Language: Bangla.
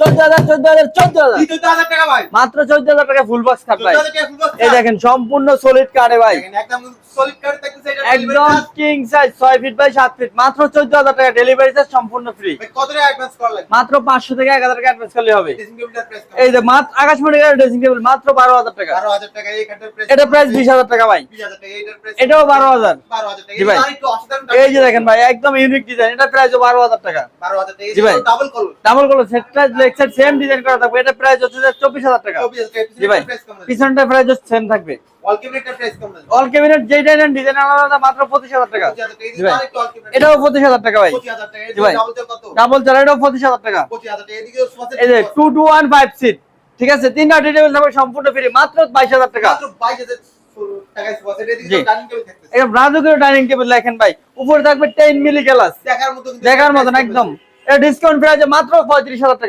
14,000 টাকা ভাই, মাত্র 14,000 টাকা ফুল বক্স খাট ভাই। 14,000 টাকা ফুল বক্স। এই দেখেন সম্পূর্ণ সলিড কাঠে ভাই, একদম সলিড কার্ড থাকতেছে, এটা একদম king size 6 feet by 7 feet, মাত্র 14,000 টাকা, ডেলিভারি চার্জ সম্পূর্ণ ফ্রি। কত টাকা অ্যাডভান্স করা লাগবে? মাত্র 500 থেকে 1000 টাকা অ্যাডভান্স করলে হবে। ড্রেসিং টেবিলটার প্রাইস এই যে মাত্র আকাশমণি কাঠের ড্রেসিং টেবিল মাত্র 12,000 টাকা। 12,000 টাকা এই খাটের প্রাইস। এটা প্রাইস 20,000 টাকা ভাই। 20,000 টাকা এটার প্রাইস। এটাও 12,000। 12,000 টাকা। জি ভাই। এটা আরেকটু অসাধারণ। এই যে দেখেন ভাই একদম ইউনিক ডিজাইন, এটা প্রাইসও 12,000 টাকা। 12,000 টাকা। জি ভাই। Double colour. Double colour set price leg set same design করা থাকবে, এটা প্রাইস হচ্ছে 24,000 টাকা। 24,000 টাকা। জি ভাই, প্রাইস কেমন আছে? পিছনটা প্রাইস সেম থাকবে। অল ক্যাবিনেটের প্রাইস কেমন আছে? অল ক্যাবিনেট যেই ডিজাইন আলাদা মাত্র 25,000 টাকা। 25,000 টাকা। এই জি যে ভাই, আরেকটু অল ক্যাবিনেট। এটাও 25,000 টাকা ভাই। 25,000 টাকা। এই জি ভাই, ডাবল কত? ডাবল চার এটাও 25,000 টাকা। 25,000 টাকা। এদিকেও সোফা এই যে 2 to 1 5 সিট, ঠিক আছে, 3টা টেবিল থাকবে সম্পূর্ণ ফ্রি, মাত্র 22,000 টাকা। মাত্র 22,000 টাকায় সোফা সেট। এদিকে জি। ডাইনিং টেবিল থাকতেছে। এটা রাজকীয় ডাইনিং টেবিল দেখেন ভাই, উপরে থাকবে 10 মিলি গ্লাস, দেখার মতো কিন্তু দেখার মতন একদম। এটা ডিসকাউন্ট প্রাইসে মাত্র 35,000 টাকা।